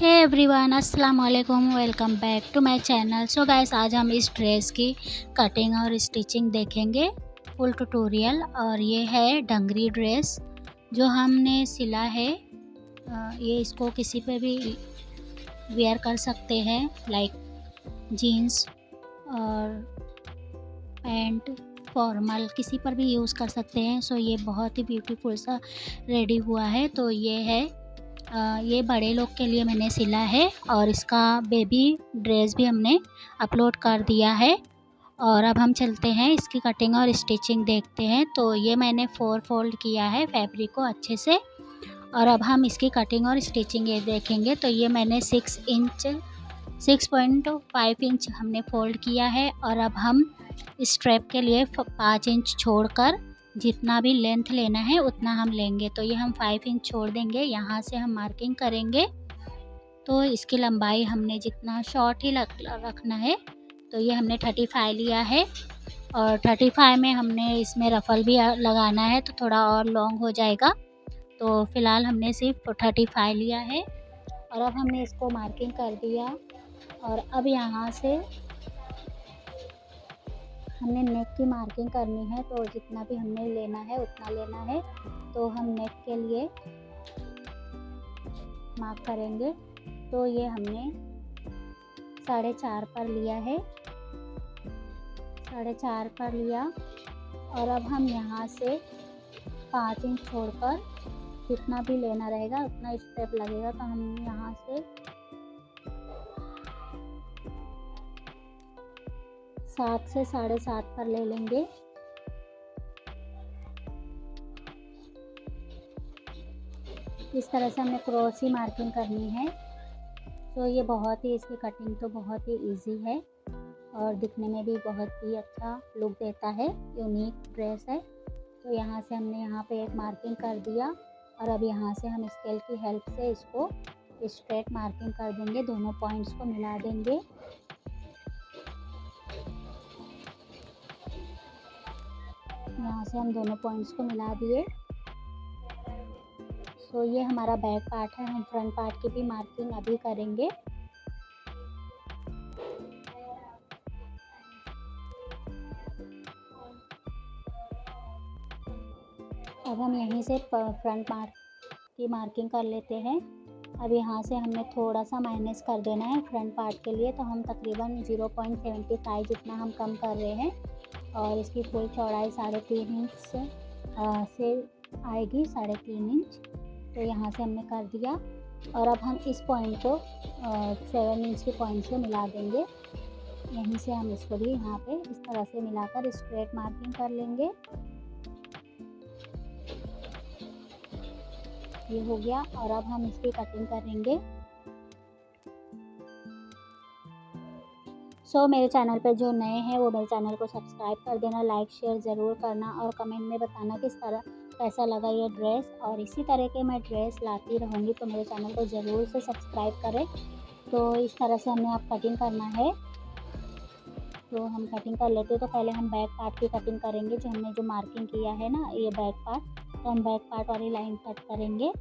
हे everyone, अस्सलाम वालेकुम। Welcome back to my channel. So guys, आज हम इस ड्रेस की कटिंग और स्टिचिंग देखेंगे, फुल ट्यूटोरियल। और ये है डंगरी ड्रेस जो हमने सिला है। ये इसको किसी पे भी वेयर कर सकते हैं, लाइक जीन्स और पैंट, फॉर्मल किसी पर भी यूज़ कर सकते हैं। सो ये बहुत ही ब्यूटीफुल सा रेडी हुआ है। तो ये है ये बड़े लोग के लिए मैंने सिला है और इसका बेबी ड्रेस भी हमने अपलोड कर दिया है। और अब हम चलते हैं इसकी कटिंग और स्टिचिंग देखते हैं। तो ये मैंने 4 फोल्ड किया है फैब्रिक को अच्छे से, और अब हम इसकी कटिंग और स्टिचिंग ये देखेंगे। तो ये मैंने 6.5 इंच हमने फोल्ड किया है, और अब हम स्ट्रैप के लिए 5 इंच छोड़कर जितना भी लेंथ लेना है उतना हम लेंगे। तो ये हम 5 इंच छोड़ देंगे, यहाँ से हम मार्किंग करेंगे। तो इसकी लंबाई हमने जितना शॉर्ट ही रखना है। तो ये हमने 35 लिया है, और 35 में हमने इसमें रफल भी लगाना है तो थोड़ा और लॉन्ग हो जाएगा। तो फ़िलहाल हमने सिर्फ 35 लिया है, और अब हमने इसको मार्किंग कर दिया। और अब यहाँ से हमने नेक की मार्किंग करनी है। तो जितना भी हमने लेना है उतना लेना है। तो हम नेक के लिए मार्क करेंगे। तो ये हमने 4.5 पर लिया है, 4.5 पर लिया। और अब हम यहाँ से 5 इंच छोड़कर जितना भी लेना रहेगा उतना स्टेप लगेगा। तो हम यहाँ से 7 से 7.5 पर ले लेंगे। इस तरह से हमें क्रॉस ही मार्किंग करनी है। तो ये बहुत ही, इसकी कटिंग तो बहुत ही इजी है और दिखने में भी बहुत ही अच्छा लुक देता है। यूनिक ड्रेस है। तो यहाँ से हमने यहाँ पे एक मार्किंग कर दिया, और अब यहाँ से हम स्केल की हेल्प से इसको स्ट्रेट मार्किंग कर देंगे, दोनों पॉइंट्स को मिला देंगे। यहाँ से हम दोनों पॉइंट्स को मिला दिए। तो ये हमारा बैक पार्ट है, हम फ्रंट पार्ट की भी मार्किंग अभी करेंगे। अब हम यहीं से फ्रंट पार्ट की मार्किंग कर लेते हैं। अब यहाँ से हमने थोड़ा सा माइनस कर देना है फ्रंट पार्ट के लिए। तो हम तकरीबन 0.75 जितना हम कम कर रहे हैं, और इसकी फुल चौड़ाई 3.5 इंच से आएगी, 3.5 इंच। तो यहाँ से हमने कर दिया, और अब हम इस पॉइंट को 7 इंच के पॉइंट से मिला देंगे। यहीं से हम इसको भी यहाँ पे इस तरह से मिलाकर स्ट्रेट मार्किंग कर लेंगे। ये हो गया, और अब हम इसकी कटिंग करेंगे। सो मेरे चैनल पे जो नए हैं वो मेरे चैनल को सब्सक्राइब कर देना, लाइक शेयर ज़रूर करना, और कमेंट में बताना किस तरह कैसा लगा ये ड्रेस। और इसी तरह के मैं ड्रेस लाती रहूँगी, तो मेरे चैनल को ज़रूर से सब्सक्राइब करें। तो इस तरह से हमें अब कटिंग करना है। तो हम कटिंग कर लेते हैं। तो पहले हम बैक पार्ट की कटिंग करेंगे, जो हमने जो मार्किंग किया है ना, ये बैक पार्ट। तो हम बैक पार्ट वाली लाइन कट करेंगे।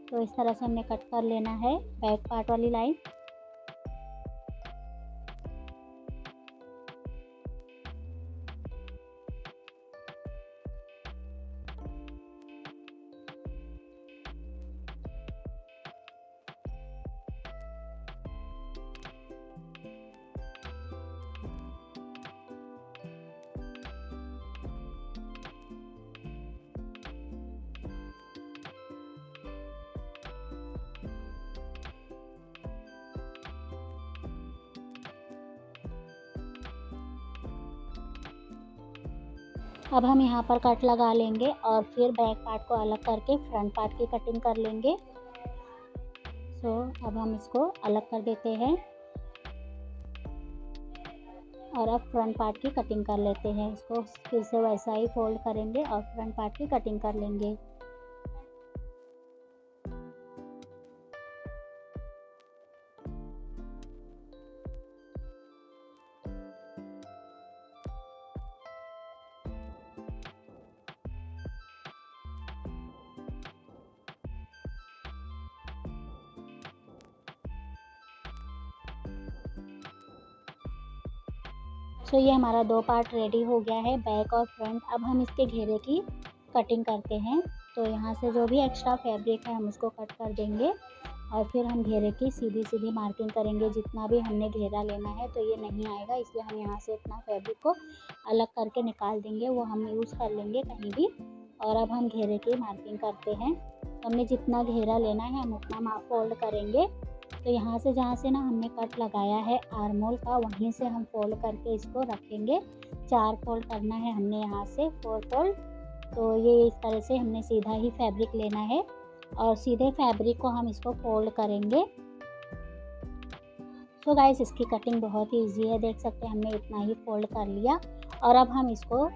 तो इस तरह से हमने कट कर लेना है बैक पार्ट वाली लाइन। अब हम यहाँ पर कट लगा लेंगे, और फिर बैक पार्ट को अलग करके फ्रंट पार्ट की कटिंग कर लेंगे। सो अब हम इसको अलग कर देते हैं, और अब फ्रंट पार्ट की कटिंग कर लेते हैं। इसको फिर से वैसा ही फोल्ड करेंगे और फ्रंट पार्ट की कटिंग कर लेंगे। सो ये हमारा 2 पार्ट रेडी हो गया है, बैक और फ्रंट। अब हम इसके घेरे की कटिंग करते हैं। तो यहाँ से जो भी एक्स्ट्रा फैब्रिक है हम उसको कट कर देंगे और फिर हम घेरे की सीधी मार्किंग करेंगे। जितना भी हमने घेरा लेना है तो ये नहीं आएगा, इसलिए हम यहाँ से इतना फैब्रिक को अलग करके निकाल देंगे, वो हम यूज़ कर लेंगे कहीं भी। और अब हम घेरे की मार्किंग करते हैं। तो हमने जितना घेरा लेना है हम उतना फोल्ड करेंगे। तो यहाँ से जहाँ से ना हमने कट लगाया है आर्म होल का, वहीं से हम फोल्ड करके इसको रखेंगे। 4 फोल्ड करना है हमने, यहाँ से 4 फोल्ड। तो ये इस तरह से हमने सीधा ही फैब्रिक लेना है और सीधे फैब्रिक को हम इसको फोल्ड करेंगे। सो गाइस इसकी कटिंग बहुत ही ईजी है, देख सकते हैं हमने इतना ही फोल्ड कर लिया। और अब हम इसको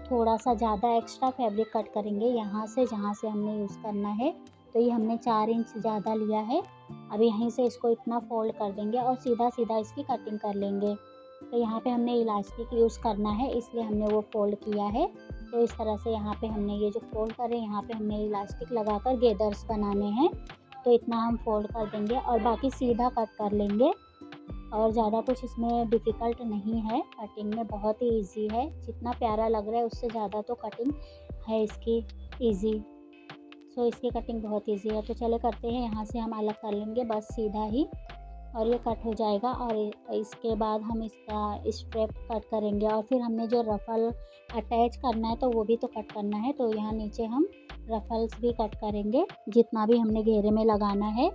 थोड़ा सा ज़्यादा एक्स्ट्रा फैब्रिक कट करेंगे यहाँ से जहाँ से हमने यूज़ करना है। तो ये हमने 4 इंच ज़्यादा लिया है। अब यहीं से इसको इतना फोल्ड कर देंगे और सीधा इसकी कटिंग कर लेंगे। तो यहाँ पे हमने इलास्टिक यूज़ करना है, इसलिए हमने वो फोल्ड किया है। तो इस तरह से यहाँ पे हमने ये जो फोल्ड करें, यहाँ पे हमने इलास्टिक लगाकर गेदर्स बनाने हैं। तो इतना हम फोल्ड कर देंगे और बाकी सीधा कट कर लेंगे। और ज़्यादा कुछ इसमें डिफ़िकल्ट नहीं है, कटिंग में बहुत ही इजी है। जितना प्यारा लग रहा है उससे ज़्यादा तो कटिंग है इसकी इजी। सो इसकी कटिंग बहुत इजी है। तो चले करते हैं, यहाँ से हम अलग कर लेंगे बस सीधा ही और ये कट हो जाएगा। और इसके बाद हम इसका स्ट्रैप कट करेंगे और फिर हमने जो रफ़ल अटैच करना है तो वो भी तो कट करना है। तो यहाँ नीचे हम रफ़ल्स भी कट करेंगे, जितना भी हमने घेरे में लगाना है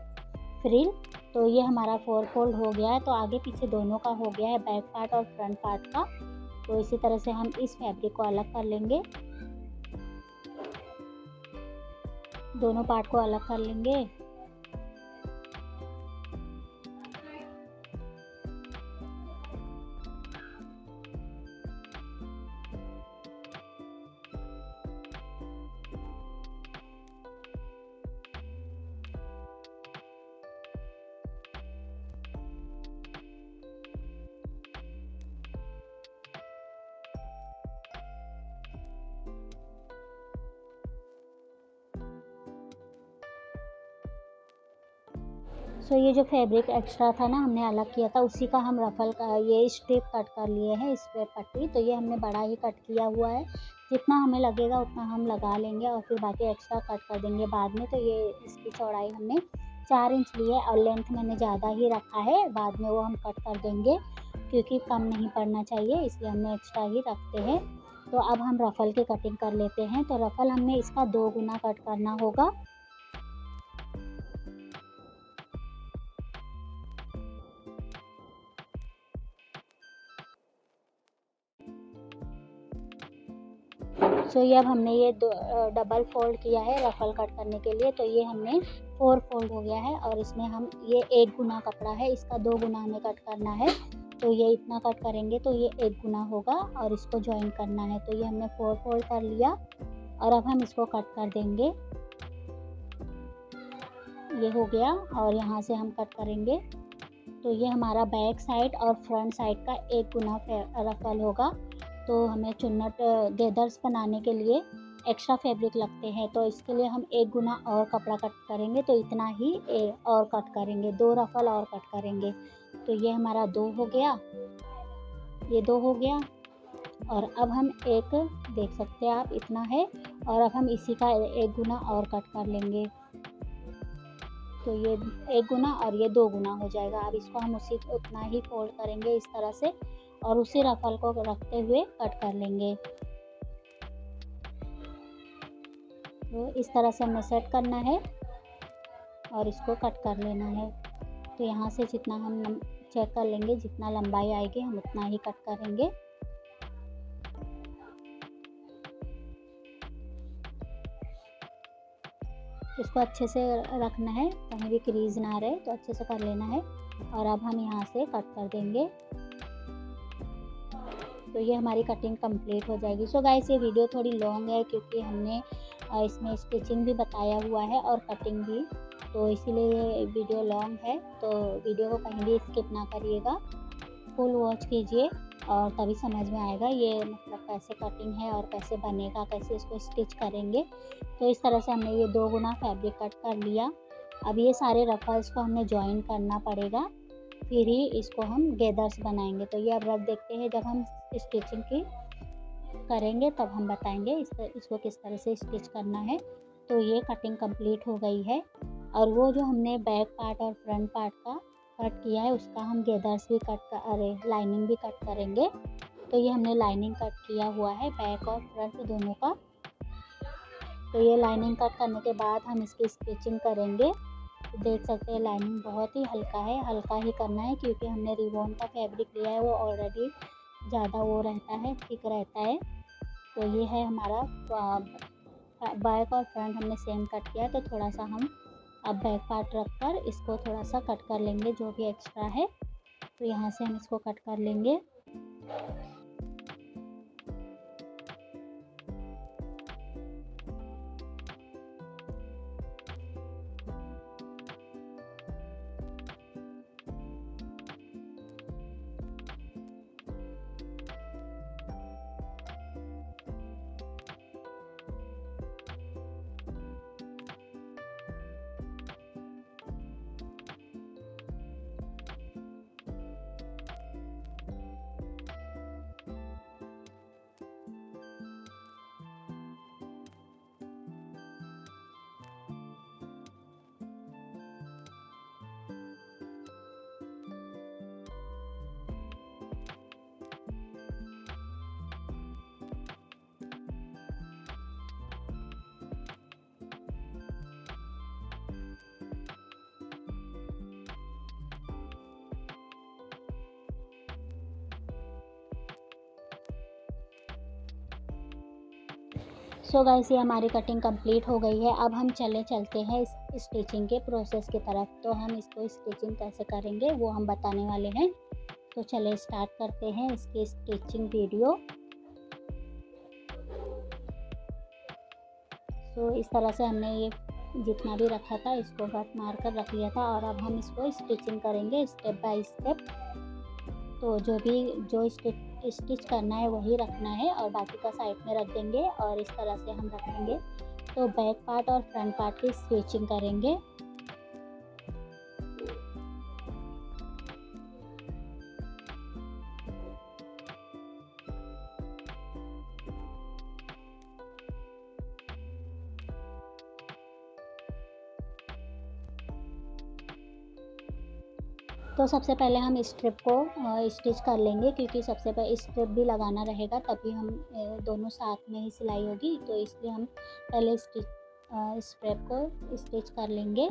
फ्रिल। तो ये हमारा 4 फोल्ड हो गया है। तो आगे पीछे दोनों का हो गया है, बैक पार्ट और फ्रंट पार्ट का। तो इसी तरह से हम इस फैब्रिक को अलग कर लेंगे, दोनों पार्ट को अलग कर लेंगे। सो ये जो फैब्रिक एक्स्ट्रा था ना हमने अलग किया था, उसी का हम रफ़ल का ये स्ट्रिप कट कर लिए हैं, स्ट्रिप पट्टी। तो ये हमने बड़ा ही कट किया हुआ है, जितना हमें लगेगा उतना हम लगा लेंगे और फिर बाकी एक्स्ट्रा कट कर देंगे बाद में। तो ये इसकी चौड़ाई हमने 4 इंच ली है और लेंथ मैंने ज़्यादा ही रखा है, बाद में वो हम कट कर देंगे क्योंकि कम नहीं पड़ना चाहिए, इसलिए हमने एक्स्ट्रा ही रखते हैं। तो अब हम रफ़ल की कटिंग कर लेते हैं। तो रफ़ल हमने इसका 2 गुना कट करना होगा। सो ये अब हमने ये डबल फोल्ड किया है रफ़ल कट करने के लिए। तो ये हमने 4 फोल्ड हो गया है और इसमें हम ये 1 गुना कपड़ा है, इसका 2 गुना हमें कट करना है। तो ये इतना कट करेंगे तो ये 1 गुना होगा और इसको जॉइन करना है। तो ये हमने 4 फोल्ड कर लिया और अब हम इसको कट कर देंगे। ये हो गया और यहाँ से हम कट करेंगे। तो ये हमारा बैक साइड और फ्रंट साइड का 1 गुना रफ़ल होगा। तो हमें चुन्नट गेदर्स बनाने के लिए एक्स्ट्रा फैब्रिक लगते हैं, तो इसके लिए हम 1 गुना और कपड़ा कट करेंगे। तो इतना ही और कट करेंगे, 2 रफ़ल और कट करेंगे। तो ये हमारा 2 हो गया, ये 2 हो गया। और अब हम एक देख सकते हैं आप, इतना है। और अब हम इसी का 1 गुना और कट कर लेंगे। तो ये 1 गुना और ये 2 गुना हो जाएगा। अब इसको हम उतना ही फोल्ड करेंगे इस तरह से और उसी रफ़ल को रखते हुए कट कर लेंगे। तो इस तरह से हमें सेट करना है और इसको कट कर लेना है। तो यहाँ से जितना हम चेक कर लेंगे, जितना लंबाई आएगी हम उतना ही कट करेंगे। इसको अच्छे से रखना है, कहीं भी क्रीज ना रहे, तो अच्छे से कर लेना है। और अब हम यहाँ से कट कर देंगे। तो ये हमारी कटिंग कंप्लीट हो जाएगी। सो गाइस ये वीडियो थोड़ी लॉन्ग है क्योंकि हमने इसमें स्टिचिंग भी बताया हुआ है और कटिंग भी, तो इसीलिए ये वीडियो लॉन्ग है। तो वीडियो को कहीं भी स्किप ना करिएगा, फुल वॉच कीजिए और तभी समझ में आएगा ये मतलब कैसे कटिंग है और कैसे बनेगा, कैसे इसको स्टिच करेंगे। तो इस तरह से हमने ये 2 गुना फैब्रिक कट कर लिया। अब ये सारे रफ़ल्स को हमने जॉइन करना पड़ेगा। फिर ही इसको हम गैदर्स बनाएंगे। तो ये अब रख देखते हैं, जब हम स्टिचिंग की करेंगे तब हम बताएंगे इसको किस तरह से स्टिच करना है। तो ये कटिंग कंप्लीट हो गई है, और वो जो हमने बैक पार्ट और फ्रंट पार्ट का कट किया है उसका हम गैदर्स भी लाइनिंग भी कट करेंगे। तो ये हमने लाइनिंग कट किया हुआ है बैक और फ्रंट दोनों का। तो ये लाइनिंग कट करने के बाद हम इसकी स्टिचिंग करेंगे। तो देख सकते हैं लाइनिंग बहुत ही हल्का है, हल्का ही करना है क्योंकि हमने रिबॉन का फैब्रिक लिया है, वो ऑलरेडी ज़्यादा वो रहता है, थिक रहता है। तो ये है हमारा बैक और फ्रंट हमने सेम कट किया है। तो थोड़ा सा हम अब बैक पार्ट रख कर इसको थोड़ा सा कट कर लेंगे जो भी एक्स्ट्रा है। तो यहाँ से हम इसको कट कर लेंगे। सो गाइस, ये हमारी कटिंग कंप्लीट हो गई है। अब हम चलते हैं इस स्टिचिंग के प्रोसेस की तरफ। तो हम इसको स्टिचिंग कैसे करेंगे वो हम बताने वाले हैं। तो चले स्टार्ट करते हैं इसकी स्टिचिंग वीडियो। तो इस तरह से हमने ये जितना भी रखा था इसको कट मार कर रख लिया था, और अब हम इसको स्टिचिंग करेंगे स्टेप बाय स्टेप। तो जो स्टिच करना है वही रखना है, और बाकी का साइड में रख देंगे और इस तरह से हम रखेंगे। तो बैक पार्ट और फ्रंट पार्ट की स्टिचिंग करेंगे। तो सबसे पहले हम स्ट्रिप को स्टिच कर लेंगे, क्योंकि सबसे पहले स्ट्रिप भी लगाना रहेगा, तभी हम दोनों साथ में ही सिलाई होगी। तो इसलिए हम पहले स्ट्रिप को स्टिच कर लेंगे।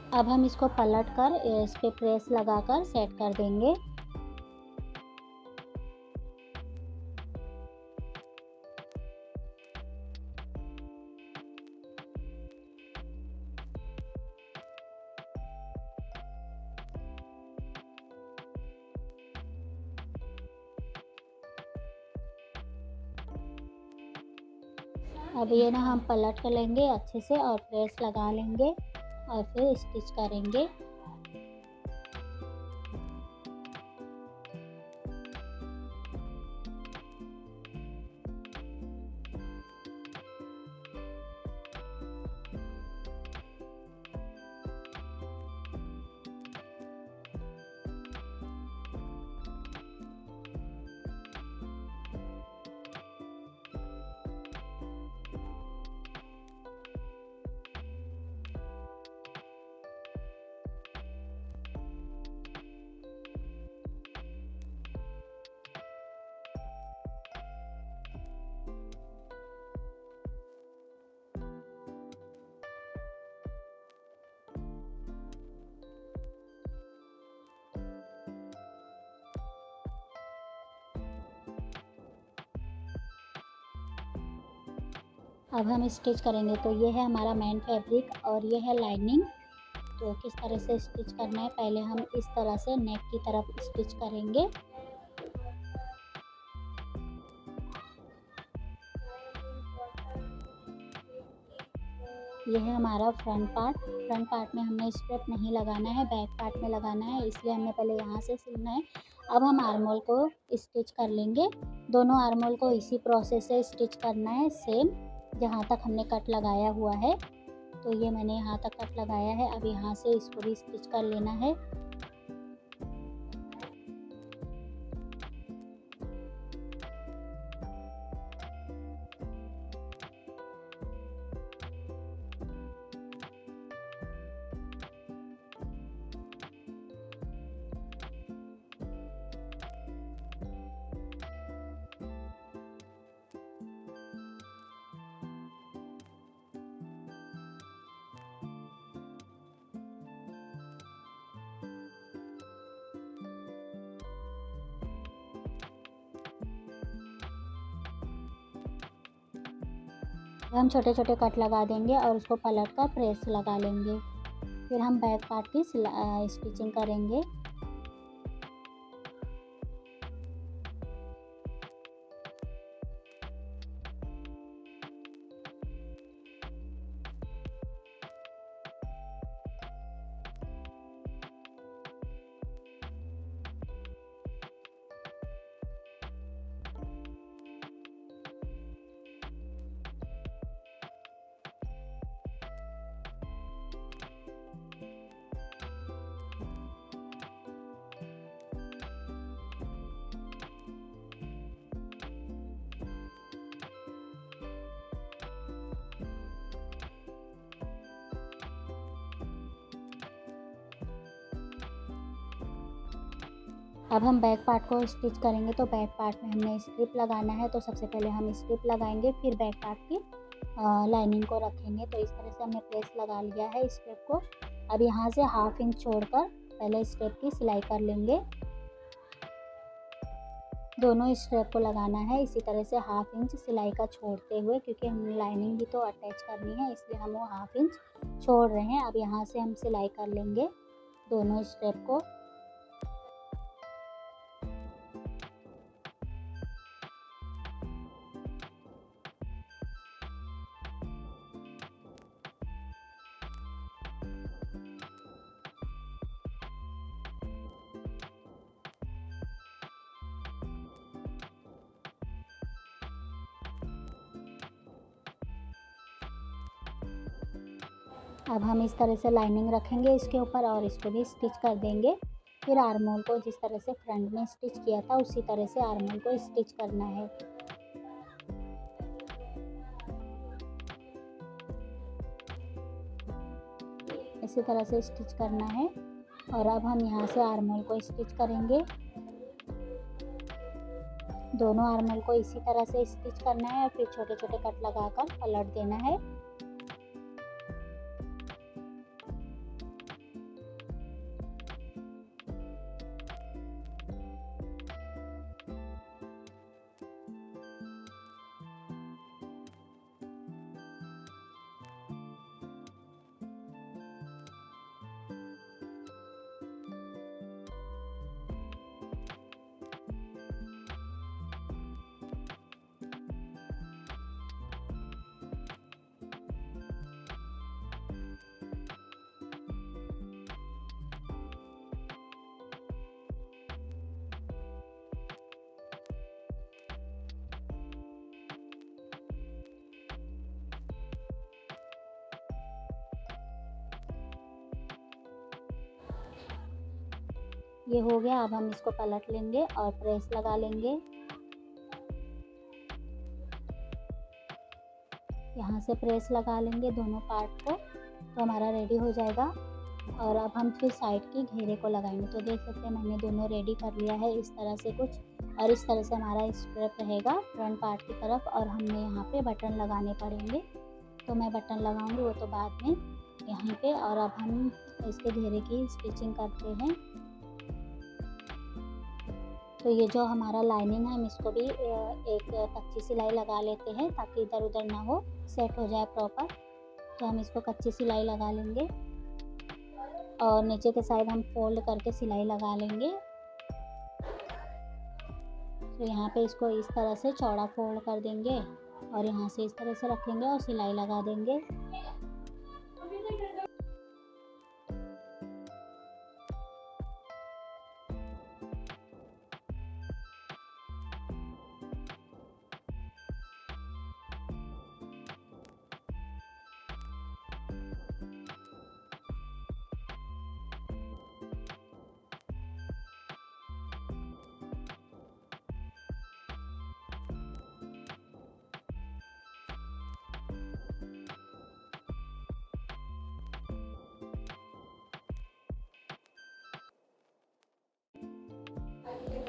अब हम इसको पलट कर इस पे प्रेस लगाकर सेट कर देंगे। अब ये ना हम पलट कर लेंगे अच्छे से और प्रेस लगा लेंगे और फिर स्टिच करेंगे। अब हम स्टिच करेंगे। तो ये है हमारा मेन फैब्रिक और ये है लाइनिंग। तो किस तरह से स्टिच करना है, पहले हम इस तरह से नेक की तरफ स्टिच करेंगे। ये है हमारा फ्रंट पार्ट में हमें स्ट्रिप नहीं लगाना है, बैक पार्ट में लगाना है, इसलिए हमें पहले यहाँ से सिलना है। अब हम आर्म होल को स्टिच कर लेंगे। दोनों आर्म होल को इसी प्रोसेस से स्टिच करना है, सेम जहाँ तक हमने कट लगाया हुआ है। तो ये मैंने यहाँ तक कट लगाया है, अब यहाँ से इसको भी स्टिच कर लेना है। हम छोटे छोटे कट लगा देंगे और उसको पलट कर प्रेस लगा लेंगे। फिर हम बैक पार्ट की स्टिचिंग करेंगे। अब हम बैक पार्ट को स्टिच करेंगे। तो बैक पार्ट में हमने स्ट्रिप लगाना है, तो सबसे पहले हम स्ट्रिप लगाएंगे, फिर बैक पार्ट की लाइनिंग को रखेंगे। तो इस तरह से हमने प्रेस लगा लिया है स्ट्रिप को। अब यहाँ से 1/2 इंच छोड़कर पहले स्ट्रिप की सिलाई कर लेंगे। दोनों स्ट्रिप को लगाना है इसी तरह से 1/2 इंच सिलाई का छोड़ते हुए, क्योंकि हम लाइनिंग भी तो अटैच करनी है, इसलिए हम वो 1/2 इंच छोड़ रहे हैं। अब यहाँ से हम सिलाई कर लेंगे दोनों स्ट्रिप को। अब हम इस तरह से लाइनिंग रखेंगे इसके ऊपर और इसको भी स्टिच कर देंगे। फिर आर्म होल को जिस तरह से फ्रंट में स्टिच किया था उसी तरह से आर्म होल को स्टिच करना है। इसी तरह से स्टिच करना है। और अब हम यहाँ से आर्म होल को स्टिच करेंगे। दोनों आर्म होल को इसी तरह से स्टिच करना है और फिर छोटे छोटे कट लगाकर पलट देना है। ये हो गया। अब हम इसको पलट लेंगे और प्रेस लगा लेंगे। यहाँ से प्रेस लगा लेंगे दोनों पार्ट को, तो हमारा रेडी हो जाएगा। और अब हम फिर साइड की घेरे को लगाएंगे। तो देख सकते हैं मैंने दोनों रेडी कर लिया है इस तरह से कुछ, और इस तरह से हमारा स्ट्रिप रहेगा फ्रंट पार्ट की तरफ। और हमने यहाँ पे बटन लगाने पड़ेंगे, तो मैं बटन लगाऊंगी वो तो बाद में यहीं पे। और अब हम इसके घेरे की स्टिचिंग करते हैं। तो ये जो हमारा लाइनिंग है हम इसको भी एक कच्ची सिलाई लगा लेते हैं ताकि इधर उधर ना हो, सेट हो जाए प्रॉपर। तो हम इसको कच्ची सिलाई लगा लेंगे और नीचे के साइड हम फोल्ड करके सिलाई लगा लेंगे। तो यहाँ पे इसको इस तरह से चौड़ा फोल्ड कर देंगे और यहाँ से इस तरह से रख लेंगे और सिलाई लगा देंगे।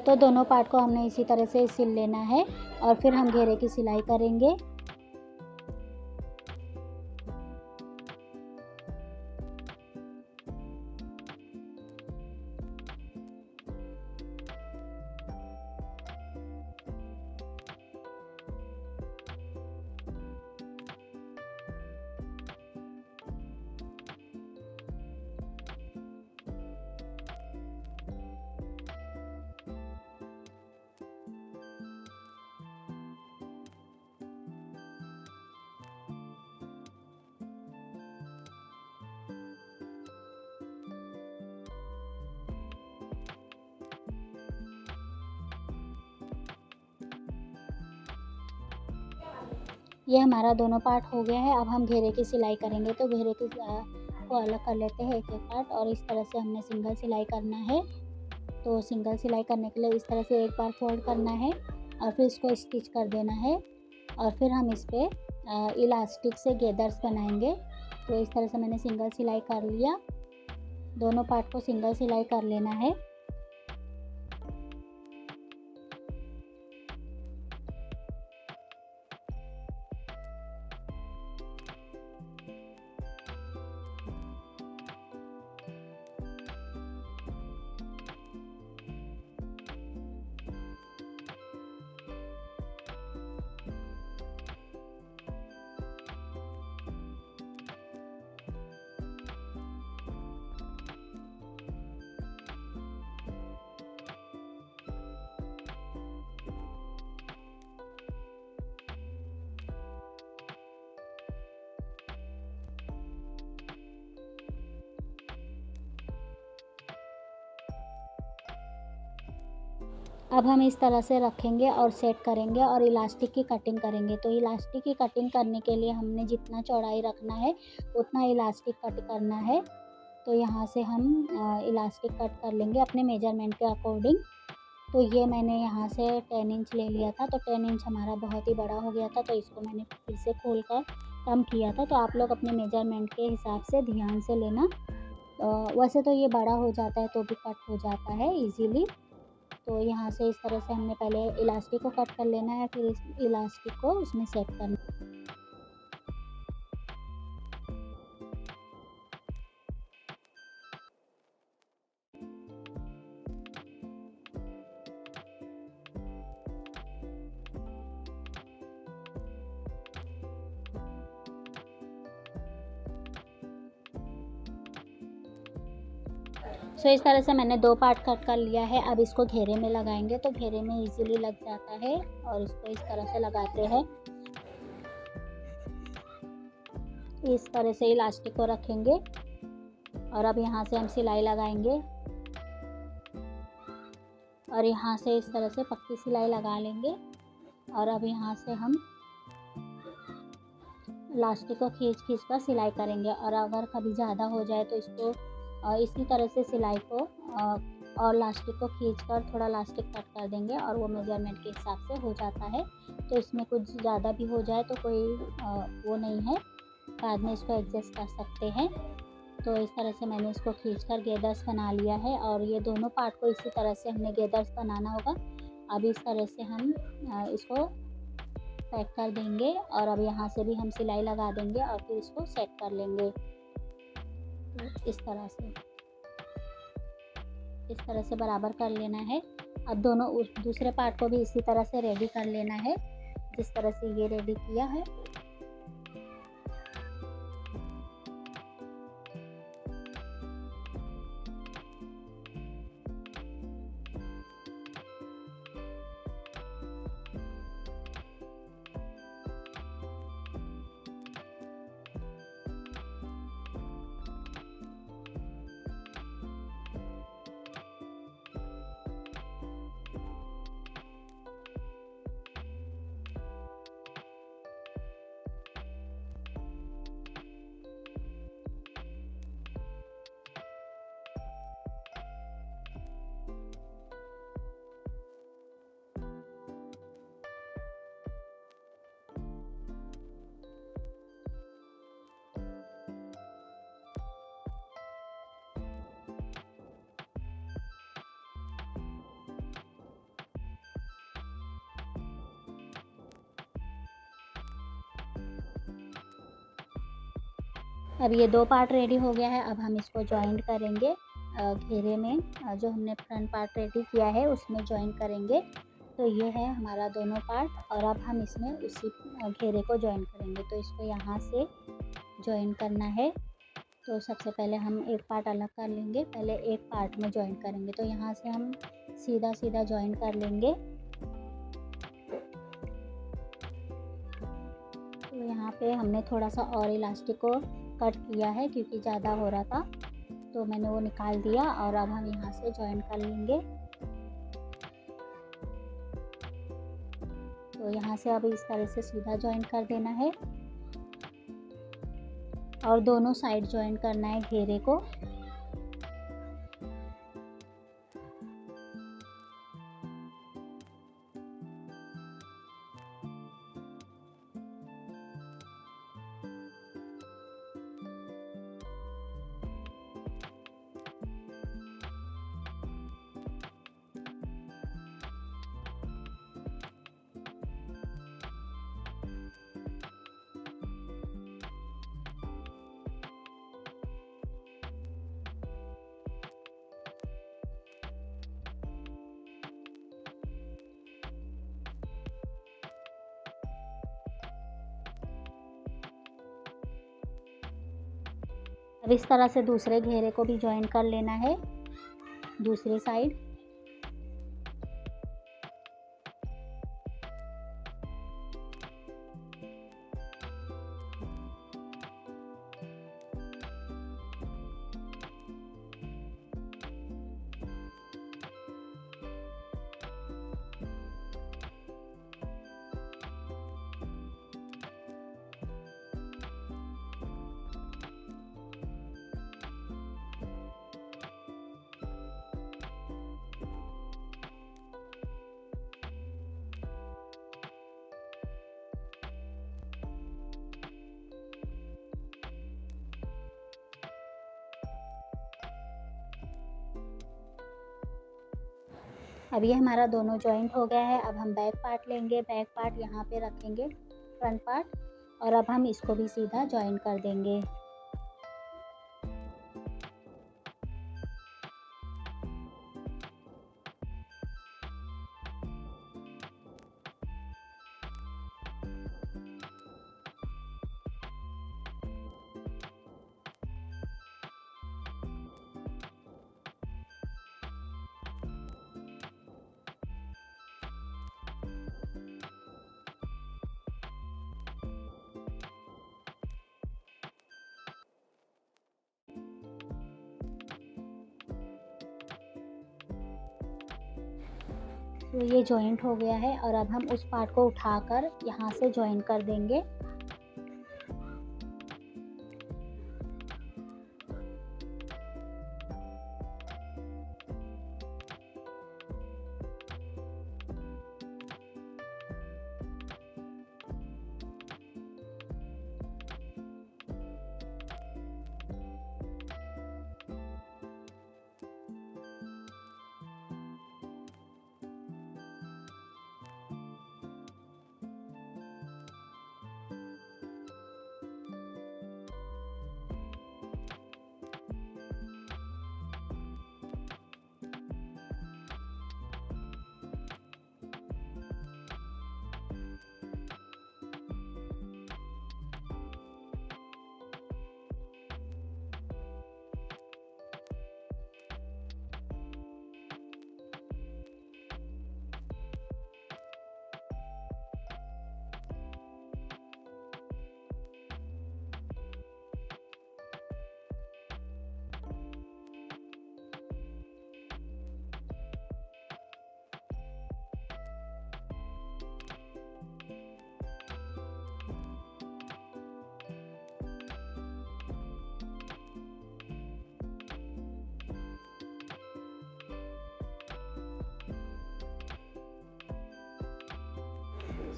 तो दोनों पार्ट को हमने इसी तरह से सिल लेना है और फिर हम घेरे की सिलाई करेंगे। ये हमारा दोनों पार्ट हो गया है। अब हम घेरे की सिलाई करेंगे। तो घेरे की को अलग कर लेते हैं एक एक पार्ट और इस तरह से हमने सिंगल सिलाई करना है। तो सिंगल सिलाई करने के लिए इस तरह से एक बार फोल्ड करना है और फिर इसको स्टिच कर देना है और फिर हम इस पर इलास्टिक से गेदर्स बनाएंगे। तो इस तरह से मैंने सिंगल सिलाई कर लिया, दोनों पार्ट को सिंगल सिलाई कर लेना है। अब हम इस तरह से रखेंगे और सेट करेंगे और इलास्टिक की कटिंग करेंगे। तो इलास्टिक की कटिंग करने के लिए हमने जितना चौड़ाई रखना है उतना इलास्टिक कट करना है। तो यहाँ से हम इलास्टिक कट कर लेंगे अपने मेजरमेंट के अकॉर्डिंग। तो ये मैंने यहाँ से 10 इंच ले लिया था, तो 10 इंच हमारा बहुत ही बड़ा हो गया था, तो इसको मैंने फिर से खोल कर कम किया था। तो आप लोग अपने मेजरमेंट के हिसाब से ध्यान से लेना। वैसे तो ये बड़ा हो जाता है तो भी कट हो जाता है ईजीली। तो यहाँ से इस तरह से हमने पहले इलास्टिक को कट कर लेना है, फिर इस इलास्टिक को उसमें सेट करना है। सो इस तरह से मैंने दो पार्ट कट कर लिया है। अब इसको घेरे में लगाएंगे तो घेरे में इजीली लग जाता है और इसको इस तरह से लगाते हैं। इस तरह से इलास्टिक को रखेंगे और अब यहाँ से हम सिलाई लगाएंगे और यहाँ से इस तरह से पक्की सिलाई लगा लेंगे और अब यहाँ से हम इलास्टिक को खींच कर सिलाई करेंगे। और अगर कभी ज़्यादा हो जाए तो इसको इसी तरह से सिलाई को और लास्टिक को खींचकर थोड़ा लास्टिक कट कर देंगे और वो मेजरमेंट के हिसाब से हो जाता है। तो इसमें कुछ ज़्यादा भी हो जाए तो कोई वो नहीं है, बाद में इसको एडजस्ट कर सकते हैं। तो इस तरह से मैंने इसको खींचकर गेदर्स बना लिया है और ये दोनों पार्ट को इसी तरह से हमने गेदर्स बनाना होगा। अब इस तरह से हम इसको पैक कर देंगे और अब यहाँ से भी हम सिलाई लगा देंगे और फिर इसको सेट कर लेंगे। तो इस तरह से बराबर कर लेना है अब दोनों उस दूसरे पार्ट को भी इसी तरह से रेडी कर लेना है, जिस तरह से ये रेडी किया है। अब ये 2 पार्ट रेडी हो गया है। अब हम इसको जॉइंट करेंगे घेरे में, जो हमने फ्रंट पार्ट रेडी किया है उसमें जॉइन करेंगे। तो ये है हमारा दोनों पार्ट और अब हम इसमें उसी घेरे को जॉइन करेंगे। तो इसको यहाँ से जॉइन करना है। तो सबसे पहले हम एक पार्ट अलग कर लेंगे, पहले एक पार्ट में जॉइन करेंगे। तो यहाँ से हम सीधा जॉइन कर लेंगे। तो यहाँ पे हमने थोड़ा सा और इलास्टिक को कट किया है क्योंकि ज़्यादा हो रहा था, तो मैंने वो निकाल दिया और अब हम यहाँ से जॉइन कर लेंगे। तो यहाँ से अब इस तरह से सीधा जॉइन कर देना है और दोनों साइड जॉइन करना है घेरे को। अब इस तरह से दूसरे घेरे को भी जॉइन कर लेना है दूसरी साइड। अब ये हमारा दोनों जॉइंट हो गया है। अब हम बैक पार्ट लेंगे, बैक पार्ट यहाँ पे रखेंगे फ्रंट पार्ट, और अब हम इसको भी सीधा जॉइन कर देंगे। तो ये जॉइंट हो गया है और अब हम उस पार्ट को उठाकर यहाँ से जॉइन कर देंगे।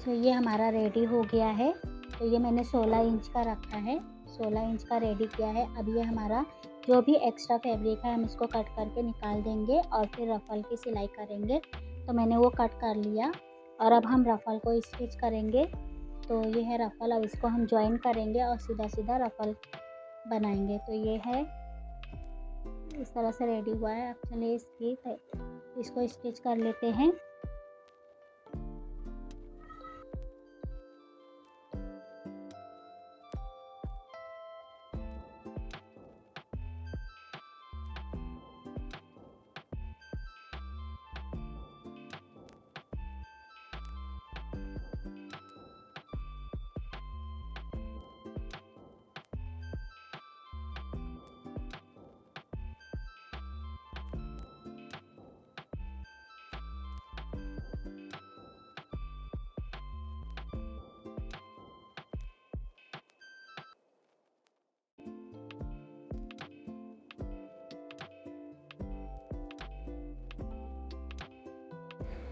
सो ये हमारा रेडी हो गया है। तो ये मैंने 16 इंच का रखा है, 16 इंच का रेडी किया है। अब ये हमारा जो भी एक्स्ट्रा फैब्रिक है हम इसको कट करके निकाल देंगे और फिर रफ़ल की सिलाई करेंगे। तो मैंने वो कट कर लिया और अब हम रफ़ल को स्टिच करेंगे। तो ये है रफ़ल, अब इसको हम जॉइन करेंगे और सीधा सीधा रफ़ल बनाएंगे। तो ये है, इस तरह से रेडी हुआ है। अब चलिए इसको स्टिच कर लेते हैं।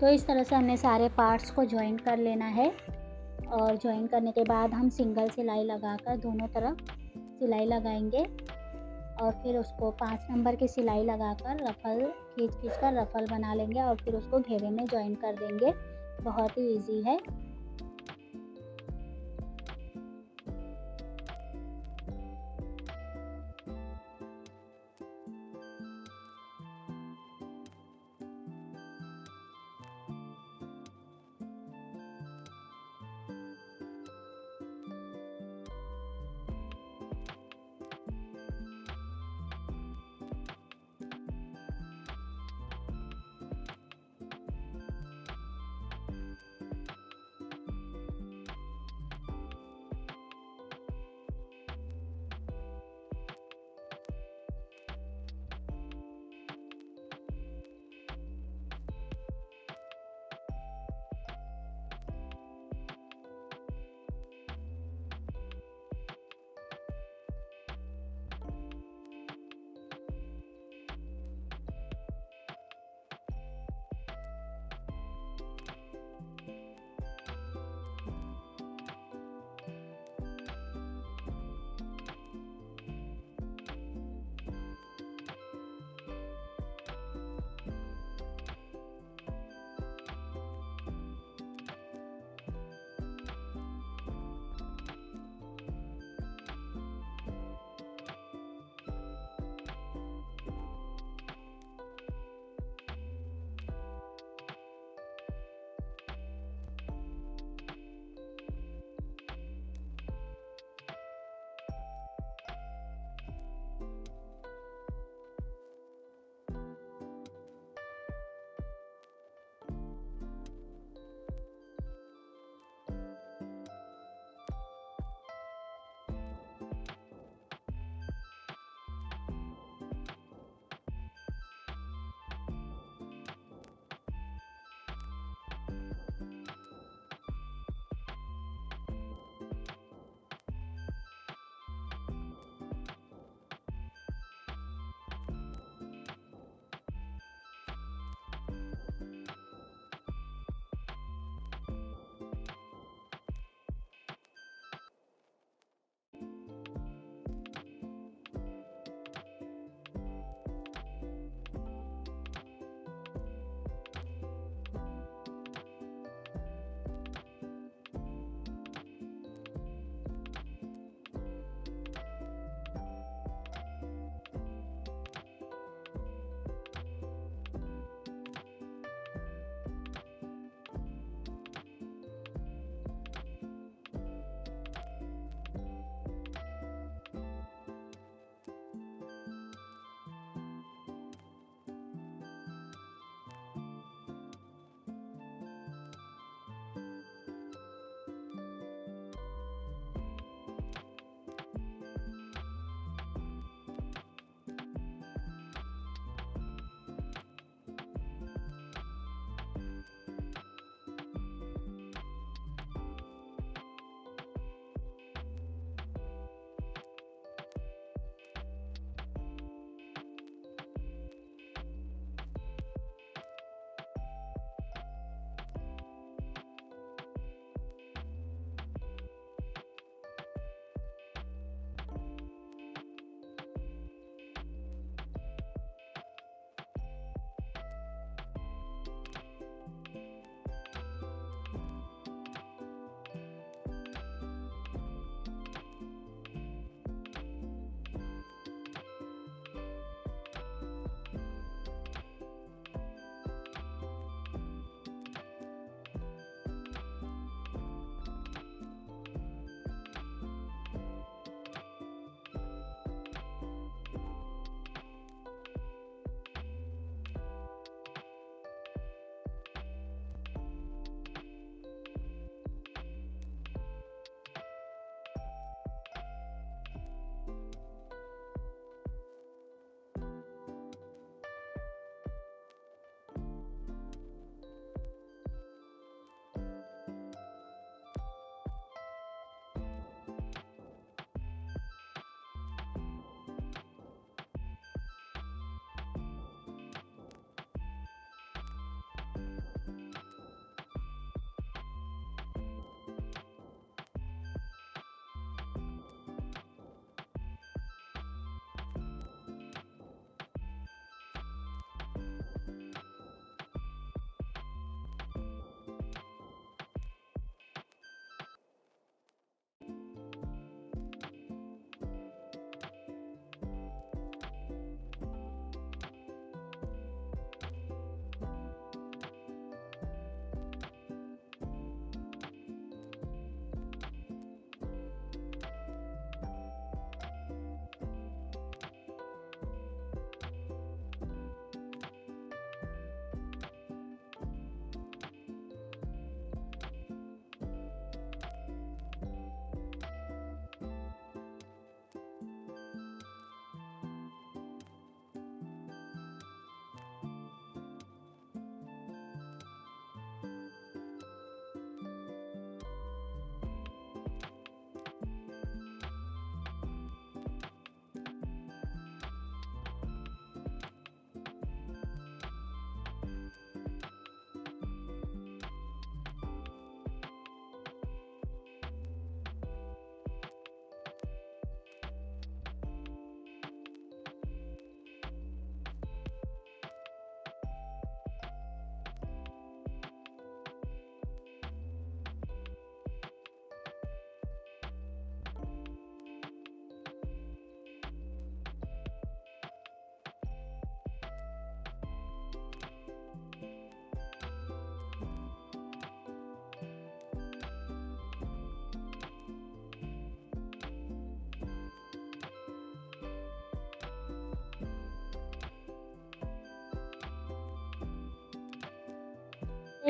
तो इस तरह से हमें सारे पार्ट्स को जॉइन कर लेना है और जॉइन करने के बाद हम सिंगल सिलाई लगाकर दोनों तरफ सिलाई लगाएंगे और फिर उसको 5 नंबर की सिलाई लगाकर रफ़ल खींच कर रफ़ल बना लेंगे और फिर उसको घेरे में जॉइन कर देंगे। बहुत ही इजी है।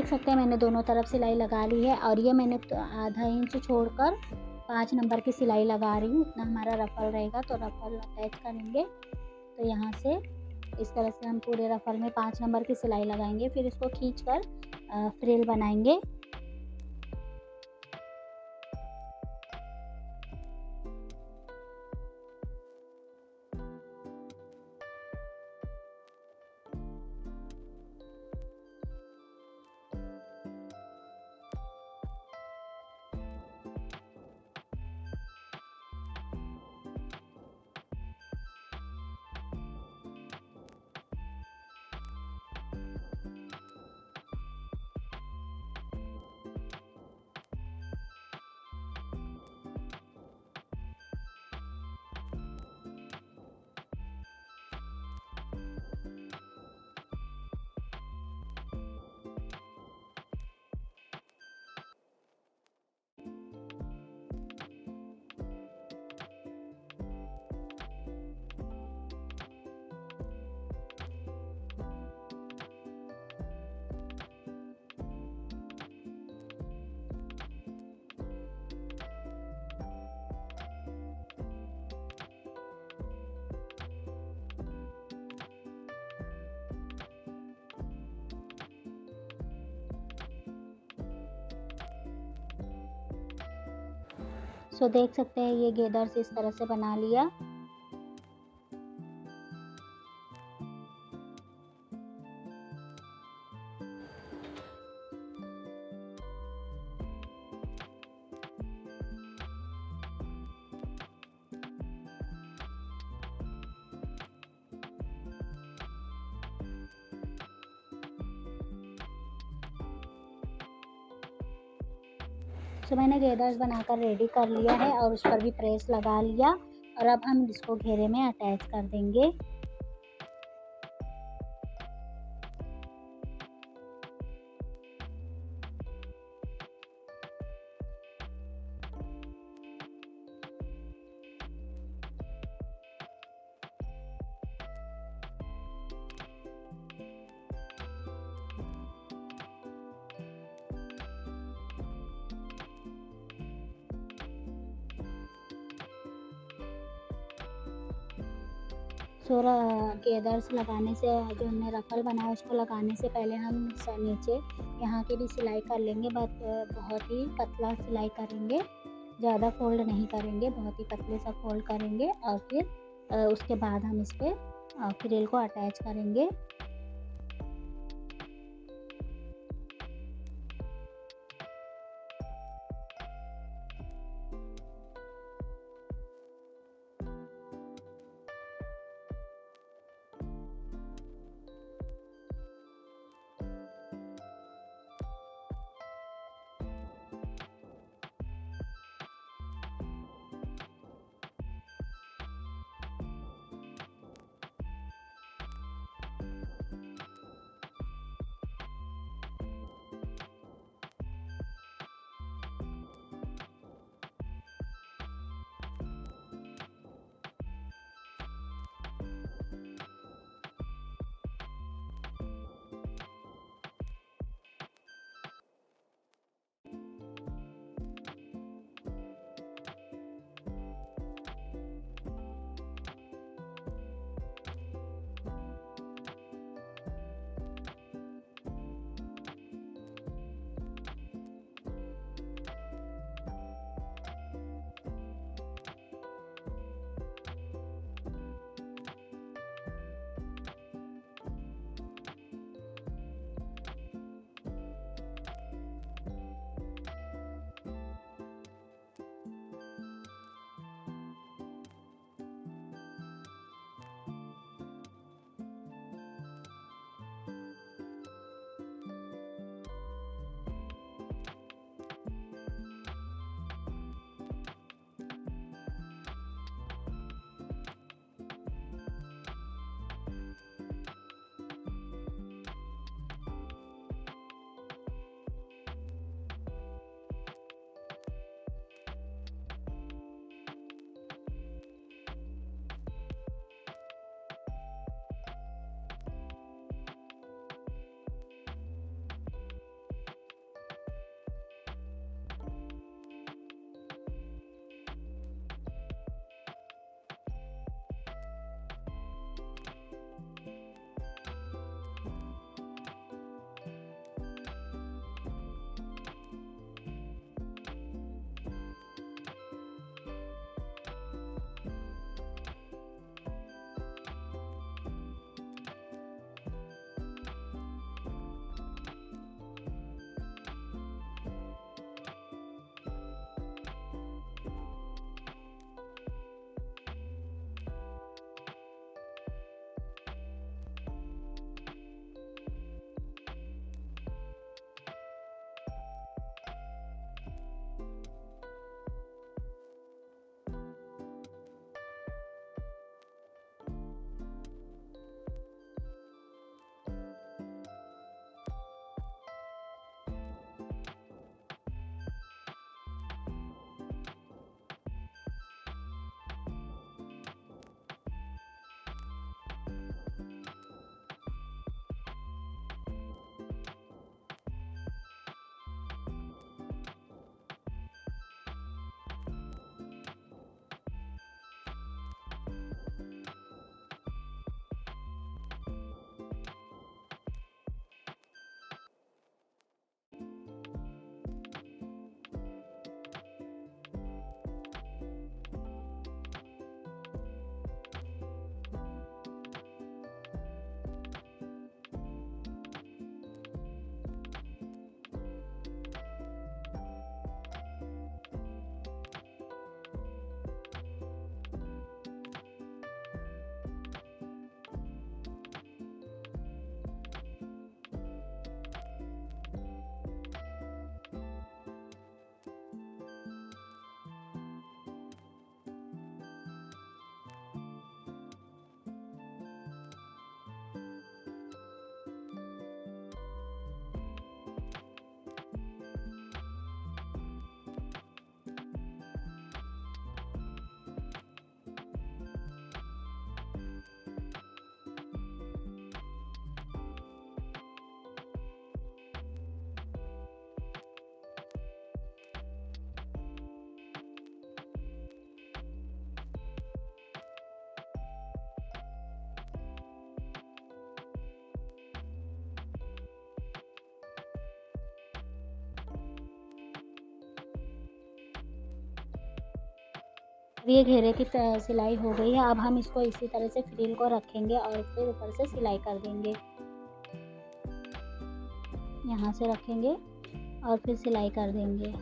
देख सकते हैं मैंने दोनों तरफ सिलाई लगा ली है और ये मैंने आधा इंच छोड़कर 5 नंबर की सिलाई लगा रही हूँ। इतना हमारा रफल रहेगा तो रफल अटैच करेंगे। तो यहाँ से इस तरह से हम पूरे रफल में 5 नंबर की सिलाई लगाएंगे, फिर इसको खींचकर फ्रिल बनाएंगे। सो देख सकते हैं ये गेदर्स इस तरह से बना लिया। सो मैंने गेदर्स बनाकर रेडी कर लिया है और उस पर भी प्रेस लगा लिया और अब हम इसको घेरे में अटैच कर देंगे। सो गेदर्स लगाने से जो हमने रफल बनाया उसको लगाने से पहले हम नीचे यहाँ की भी सिलाई कर लेंगे, बट बहुत ही पतला सिलाई करेंगे, ज़्यादा फोल्ड नहीं करेंगे, बहुत ही पतले सा फोल्ड करेंगे और फिर उसके बाद हम इस पर फ्रिल को अटैच करेंगे। ये घेरे की सिलाई हो गई है। अब हम इसको इसी तरह से फ्रिल को रखेंगे और फिर ऊपर से सिलाई कर देंगे। यहाँ से रखेंगे और फिर सिलाई कर देंगे।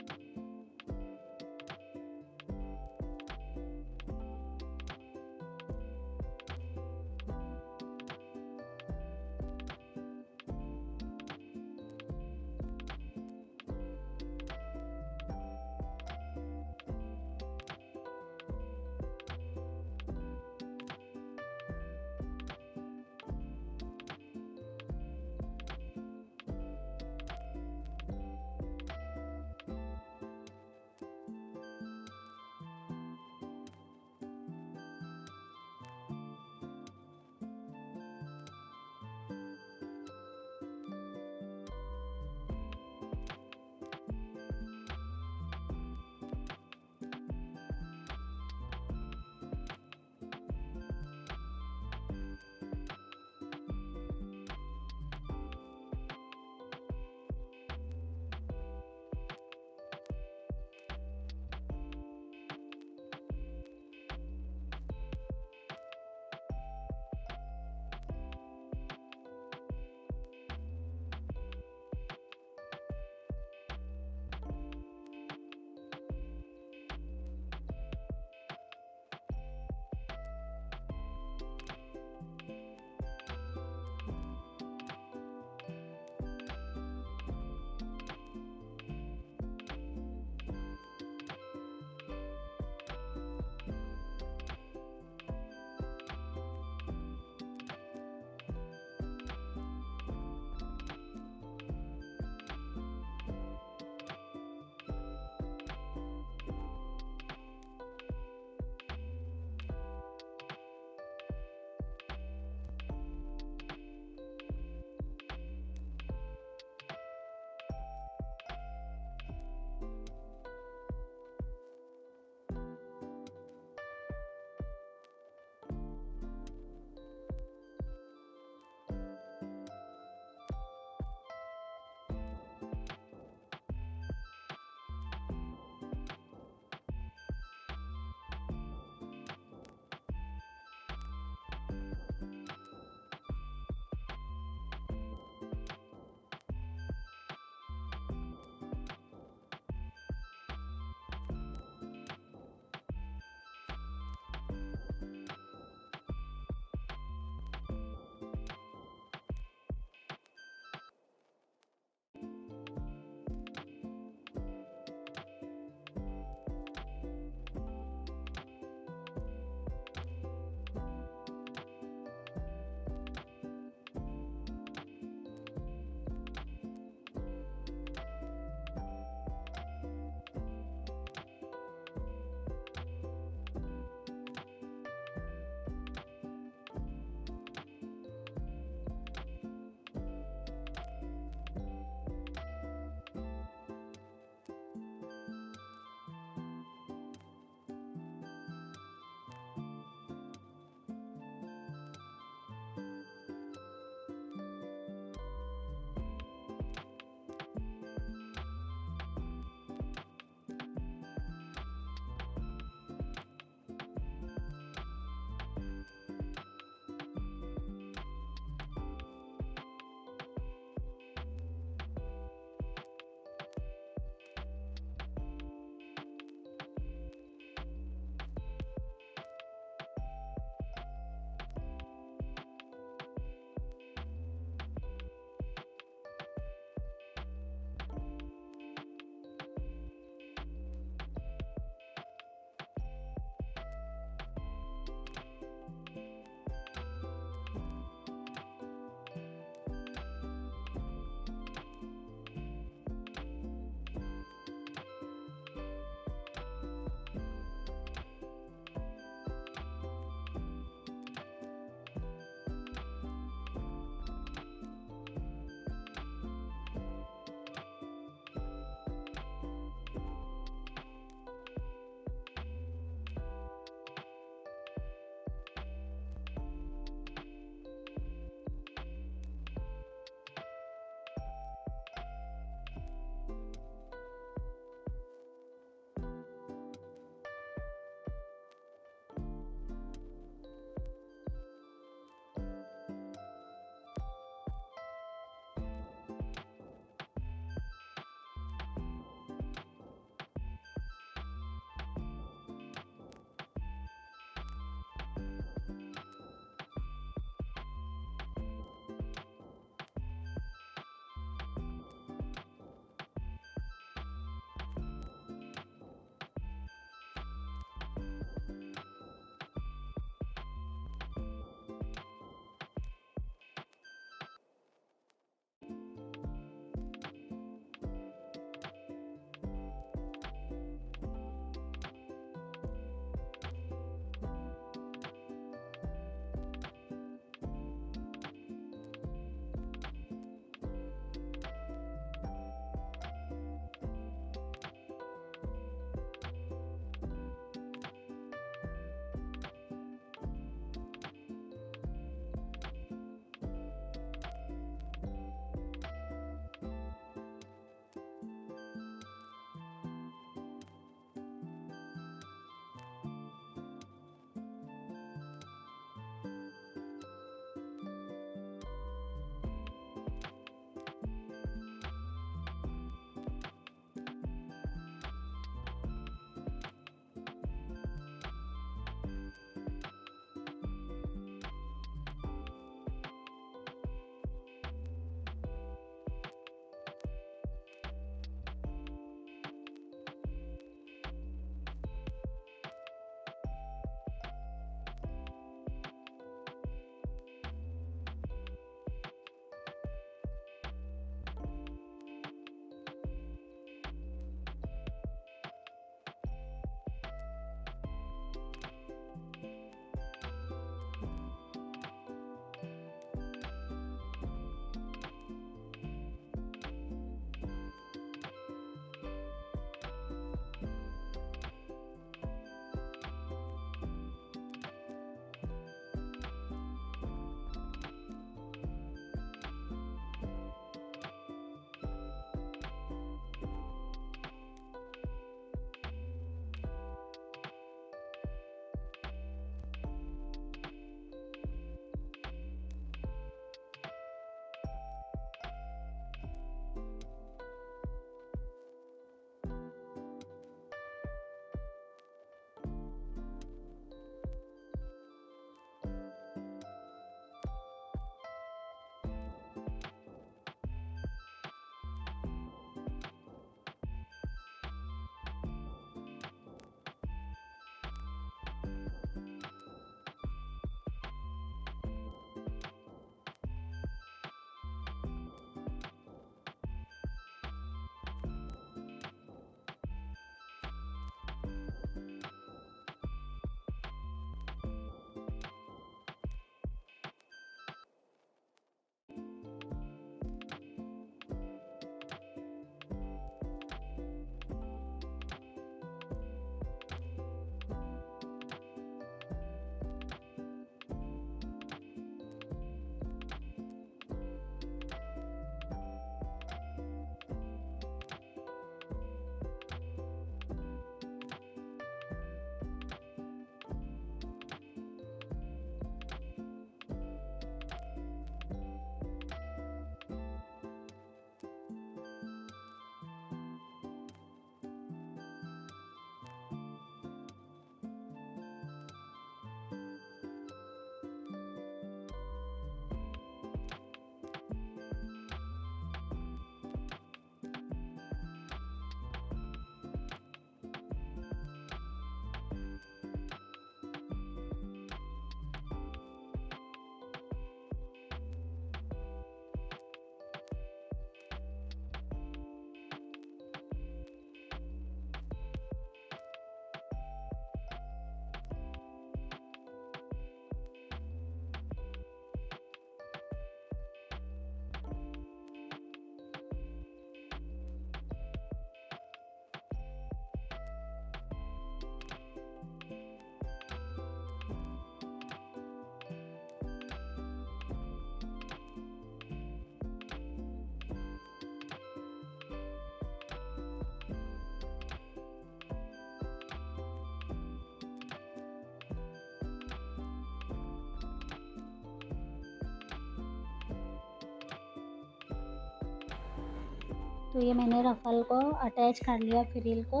तो ये मैंने रफ़ल को अटैच कर लिया फ्रिल को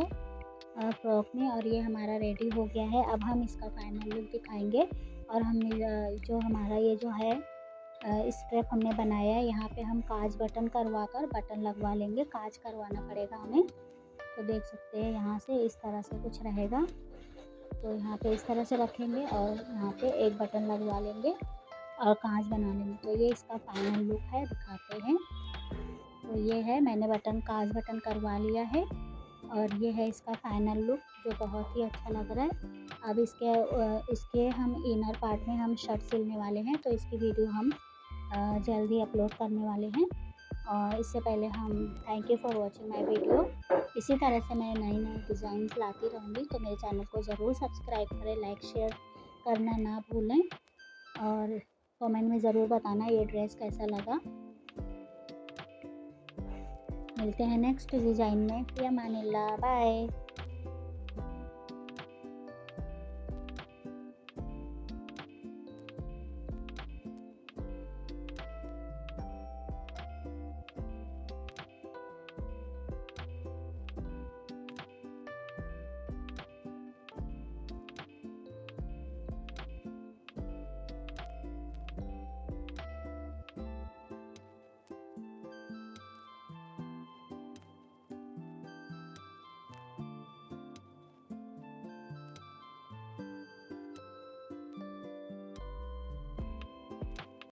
फ्रॉक में, और ये हमारा रेडी हो गया है। अब हम इसका फाइनल लुक दिखाएंगे। और हमने जो हमारा ये जो है स्ट्रैप हमने बनाया है, यहाँ पे हम काज बटन करवा कर बटन लगवा लेंगे। काज करवाना पड़ेगा हमें। तो देख सकते हैं यहाँ से इस तरह से कुछ रहेगा। तो यहाँ पे इस तरह से रखेंगे और यहाँ पे एक बटन लगवा लेंगे और कांच बना लेंगे। तो ये इसका फाइनल लुक है, दिखाते हैं। तो ये है, मैंने कांच बटन करवा लिया है और ये है इसका फाइनल लुक, जो बहुत ही अच्छा लग रहा है। अब इसके हम इनर पार्ट में हम शर्ट सिलने वाले हैं, तो इसकी वीडियो हम जल्दी अपलोड करने वाले हैं। और इससे पहले हम thank you for watching my video. इसी तरह से मैं नई नई डिज़ाइंस लाती रहूँगी, तो मेरे चैनल को ज़रूर सब्सक्राइब करें, लाइक शेयर करना ना भूलें और कमेंट में ज़रूर बताना ये ड्रेस कैसा लगा। मिलते हैं नेक्स्ट डिज़ाइन में। फिर अमानिल्लाह, बाय।